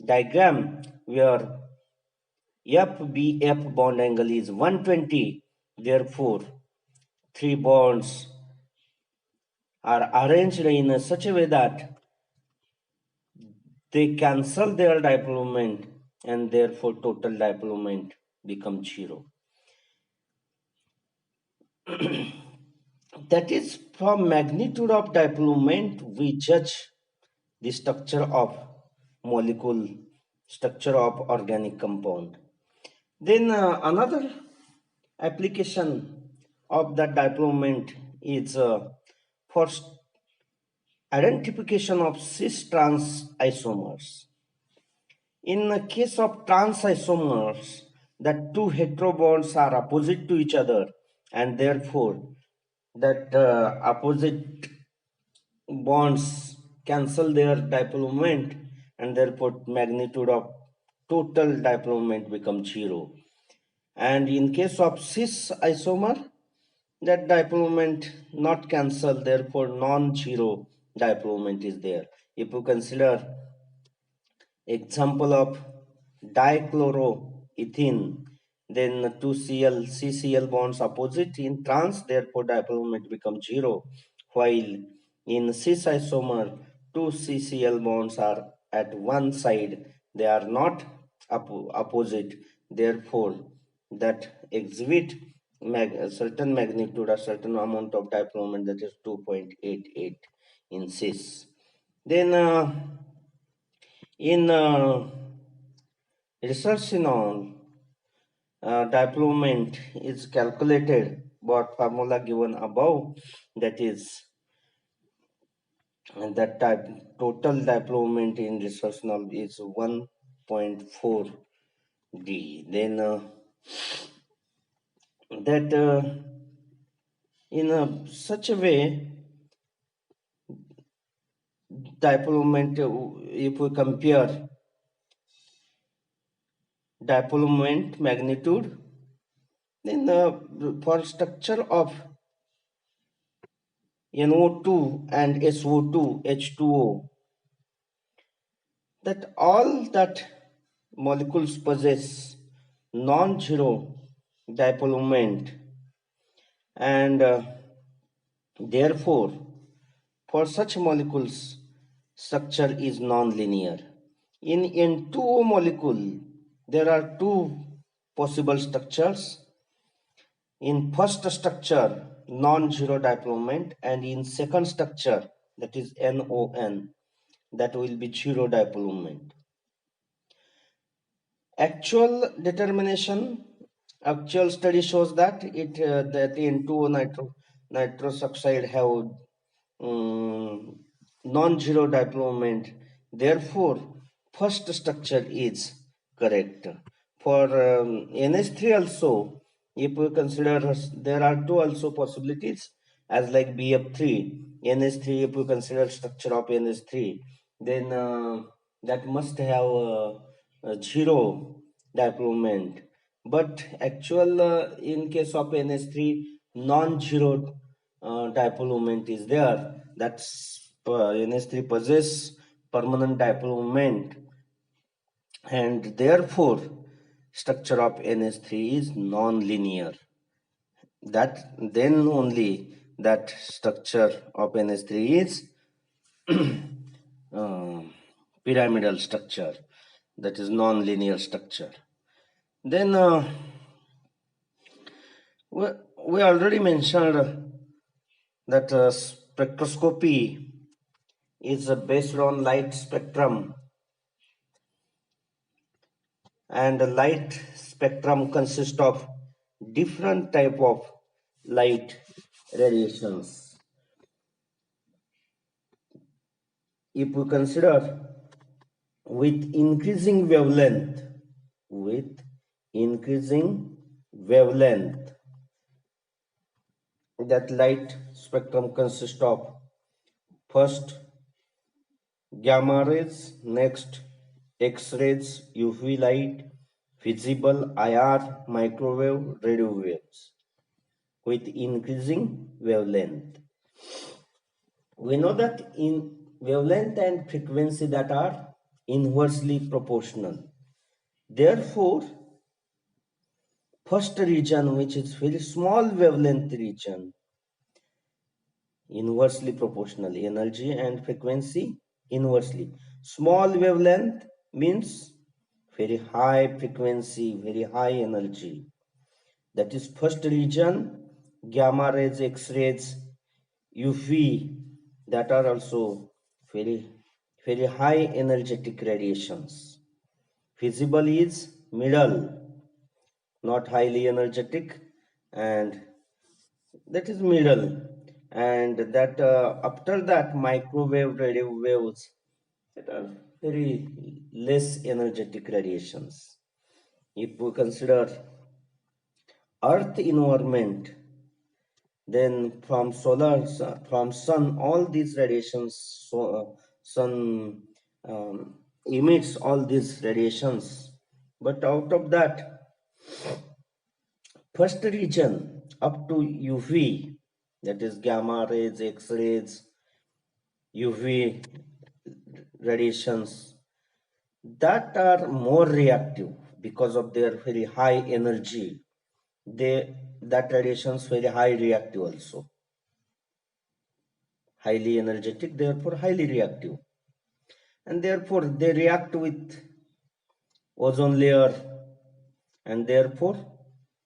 diagram where FBF bond angle is 120. Therefore, three bonds are arranged in such a way that they cancel their dipole moment and therefore total dipole moment becomes 0. That is, from magnitude of dipole moment we judge the structure of molecule, structure of organic compound. Then another application of that dipole moment is for identification of cis-trans isomers. In the case of trans isomers, the two heterobonds are opposite to each other, and therefore that opposite bonds cancel their dipole moment, and therefore magnitude of total dipole moment becomes 0. And in case of cis isomer, that dipole moment not cancel, therefore non-zero dipole moment is there. If you consider example of dichloroethene, then two CCl bonds opposite in trans, therefore dipole moment becomes 0, while in cis isomer two CCl bonds are at one side, they are not opposite, therefore that exhibit a certain magnitude, a certain amount of dipole moment, that is 2.88 in cis. Then in research in on dipole moment is calculated what formula given above, that is that type total dipole moment in research now is 1.4 d. Then that in such a way dipole moment, if we compare dipole moment magnitude, then for structure of NO2 and SO2 H2O, that all that molecules possess non-zero dipole moment, and therefore for such molecules structure is non-linear. In N2O molecule there are two possible structures. In first structure non-zero dipole moment, and in second structure, that is NON, that will be zero dipole moment. Actual determination, actual study shows that it that N2O nitrous oxide have non-zero dipole moment. Therefore, first structure is correct. For NH3 also, if we consider, there are two also possibilities as like BF3, NH3. If we consider structure of NH3, then that must have zero dipole moment. But actual in case of NH3, non-zero dipole moment is there. That's NH3 possess permanent dipole moment, and therefore structure of NH3 is non-linear. That then only that structure of NH3 is pyramidal structure, that is non-linear structure. Then we already mentioned that spectroscopy is based on light spectrum, and the light spectrum consists of different type of light radiations. If we consider with increasing wavelength, that light spectrum consists of first gamma rays, next X-rays, UV light, visible IR, microwave, radio waves with increasing wavelength. We know that in wavelength and frequency that are inversely proportional. Therefore, first region, which is very small wavelength region, inversely proportional, energy and frequency inversely. Small wavelength means very high frequency, very high energy. That is first region, gamma rays, X-rays, UV, that are also very, very high energetic radiations. Visible is middle, not highly energetic, and that is middle. And that after that, microwave radio waves that are very less energetic radiations. If we consider Earth environment, then from sun, all these radiations, sun emits all these radiations. But out of that, first region up to UV, that is gamma rays, X-rays, UV radiations, that are more reactive because of their very high energy. That radiations very high reactive also, highly energetic, therefore highly reactive, and therefore they react with ozone layer and therefore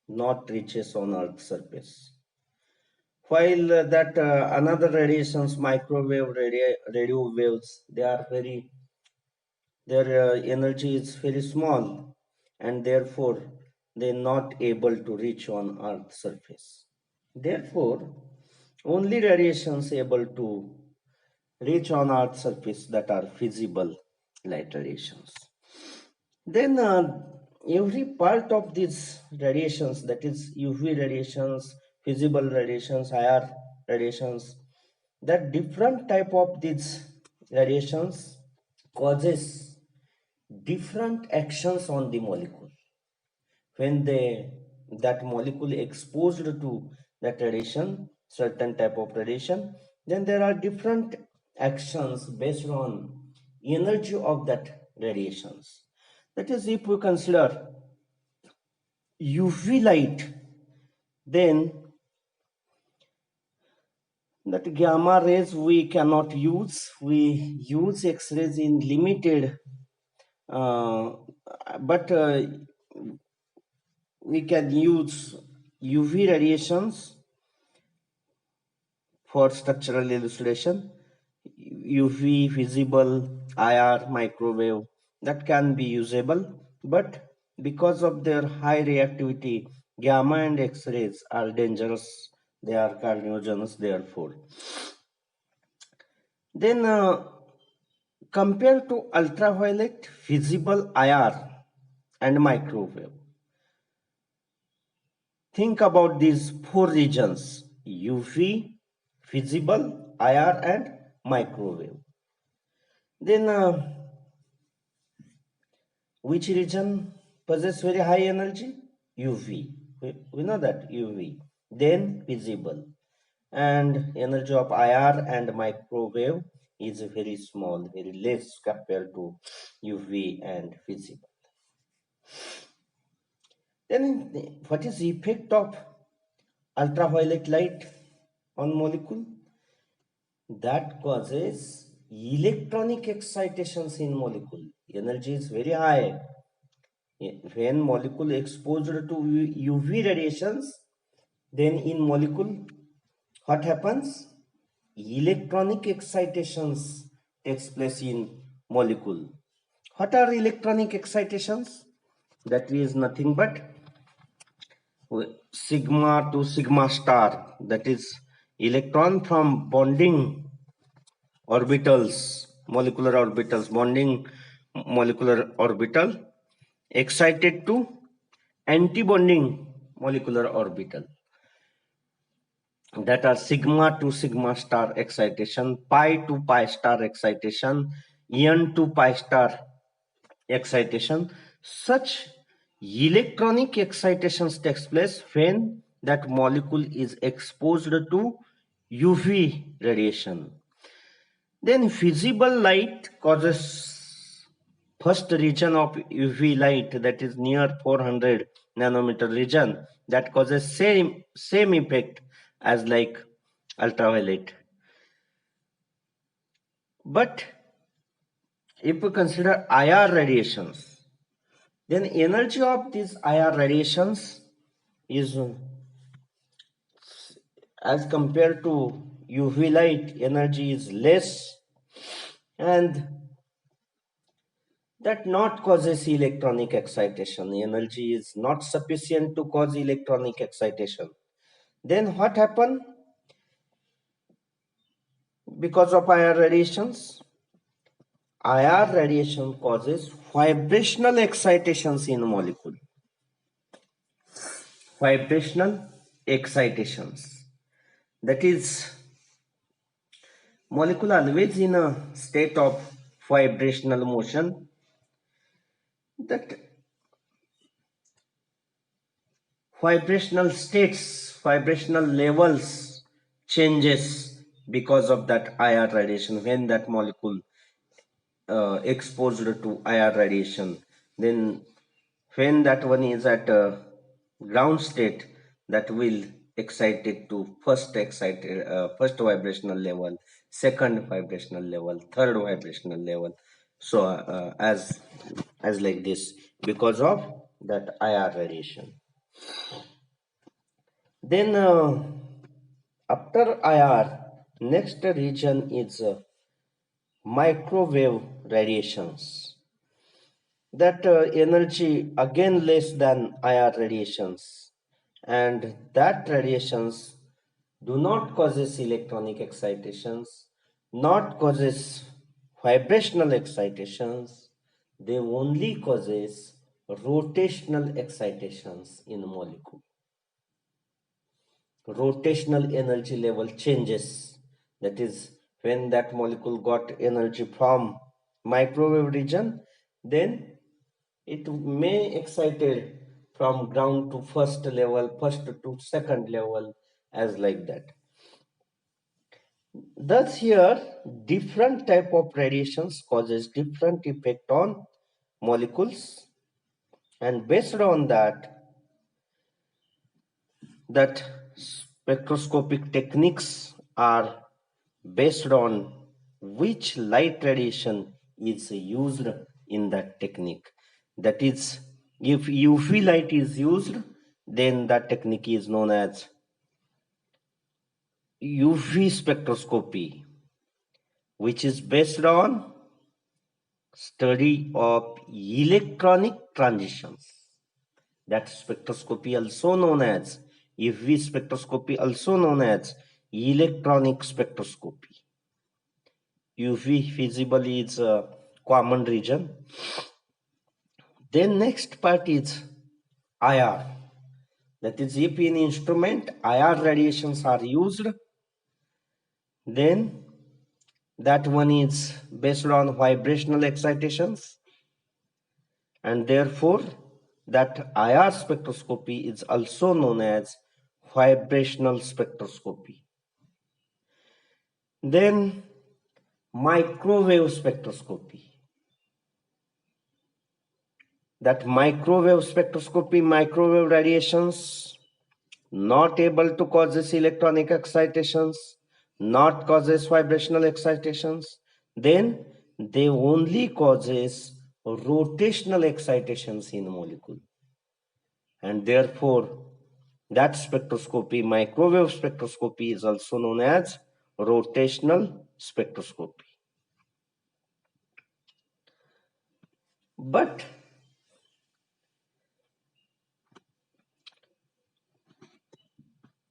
not reaches on Earth's surface. While that another radiations, microwave radio waves, they are very, their energy is very small, and therefore they are not able to reach on Earth's surface. Therefore, only radiations able to reach on Earth's surface that are visible light radiations. Then every part of these radiations, that is UV radiations, visible radiations, IR radiations, that different type of these radiations causes different actions on the molecule. When that molecule exposed to that radiation, certain type of radiation, then there are different actions based on energy of that radiations. That is, if we consider UV light, then that gamma rays we cannot use. We use X-rays in limited, but we can use UV radiations for structural elucidation. UV, visible, IR, microwave, that can be usable, but because of their high reactivity, gamma and X-rays are dangerous. They are carcinogenous, therefore. Then compared to ultraviolet, visible, IR, and microwave, think about these four regions: UV, visible, IR, and microwave. Then which region possess very high energy? UV. We know that UV. Then visible. And energy of IR and microwave is very small, very less compared to UV and visible. Then what is the effect of ultraviolet light on molecule? That causes electronic excitations in molecule. Energy is very high. When molecule exposed to UV radiations, then in molecule what happens? Electronic excitations takes place in molecule. What are electronic excitations? That is nothing but sigma to sigma star, that is electron from bonding orbitals, molecular orbitals, bonding molecular orbital excited to anti-bonding molecular orbital, that are sigma to sigma star excitation, pi to pi star excitation, n to pi star excitation. Such electronic excitations takes place when that molecule is exposed to UV radiation. Then visible light causes first region of UV light, that is near 400 nanometer region, that causes same effect as like ultraviolet. But if we consider IR radiations, then energy of these IR radiations is as compared to UV light, energy is less, and that not causes electronic excitation. Energy is not sufficient to cause electronic excitation. Then what happen? Because of IR radiations, IR radiation causes vibrational excitations in molecule. Vibrational excitations. That is, molecule always in a state of vibrational motion. That vibrational states, vibrational levels changes because of that IR radiation. When that molecule exposed to IR radiation, then when that one is at ground state, that will excite it to first vibrational level, second vibrational level, third vibrational level, so as like this, because of that IR radiation. Then after IR, next region is microwave radiations. That energy again less than IR radiations, and that radiations do not causes electronic excitations, not causes vibrational excitations, they only causes rotational excitations in molecule. Rotational energy level changes, that is, when that molecule got energy from microwave region, then it may excited from ground to first level, first to second level, as like that. Thus here different type of radiations causes different effect on molecules, and based on that spectroscopic techniques are based on which light radiation is used in that technique. That is, if UV light is used, then that technique is known as UV spectroscopy, which is based on study of electronic transitions. That spectroscopy also known as UV spectroscopy, also known as electronic spectroscopy. UV visible is a common region. Then next part is IR. That is, if in instrument IR radiations are used, then that one is based on vibrational excitations, and therefore that IR spectroscopy is also known as vibrational spectroscopy. Then microwave spectroscopy. That microwave spectroscopy, microwave radiations not able to causes electronic excitations, not causes vibrational excitations, then they only causes rotational excitations in molecule, and therefore that spectroscopy, microwave spectroscopy, is also known as rotational spectroscopy. But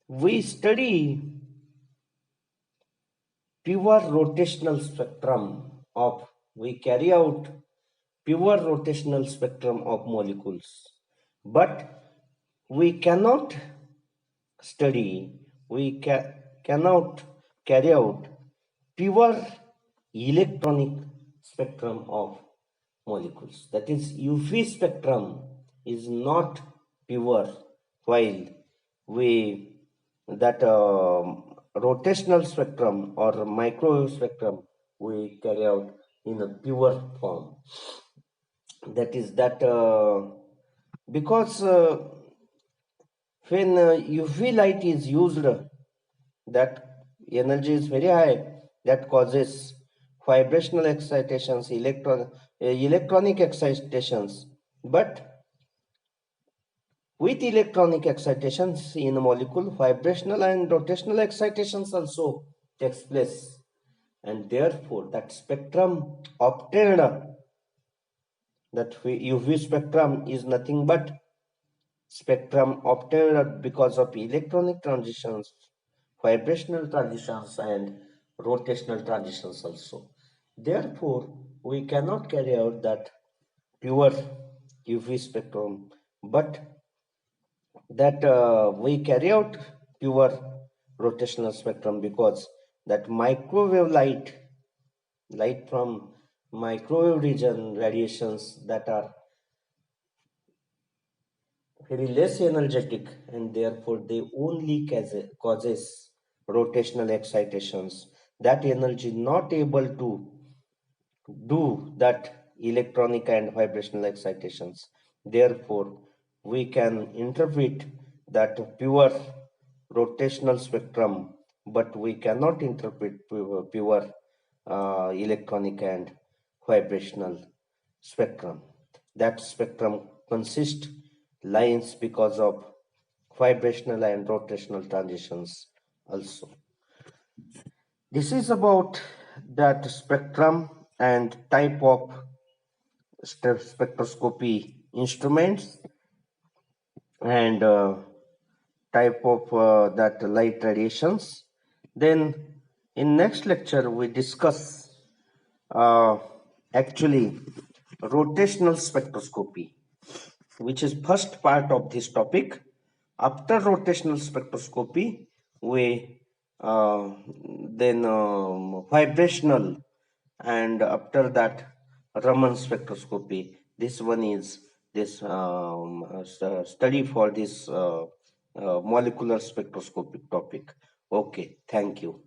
we study pure rotational spectrum of, we carry out pure rotational spectrum of molecules, but we cannot study, we cannot carry out pure electronic spectrum of molecules. That is, UV spectrum is not pure, while we that rotational spectrum or microwave spectrum we carry out in a pure form. that is that because when UV light is used, that energy is very high, that causes vibrational excitations, electronic excitations. But with electronic excitations in a molecule, vibrational and rotational excitations also takes place, and therefore that spectrum obtained, that UV spectrum is nothing but spectrum obtained because of electronic transitions, vibrational transitions, and rotational transitions also. Therefore, we cannot carry out that pure UV spectrum, but that we carry out pure rotational spectrum, because that microwave light from microwave region radiations that are very less energetic, and therefore they only causes rotational excitations. That energy not able to do that electronic and vibrational excitations. Therefore, we can interpret that pure rotational spectrum, but we cannot interpret pure electronic and vibrational spectrum. That spectrum consists lines because of vibrational and rotational transitions also. This is about that spectrum and type of spectroscopy instruments, and type of that light radiations. Then in next lecture we discuss uh, actually rotational spectroscopy, which is first part of this topic. After rotational spectroscopy, we then vibrational, and after that Raman spectroscopy. This one is this study for this molecular spectroscopic topic. Okay, thank you.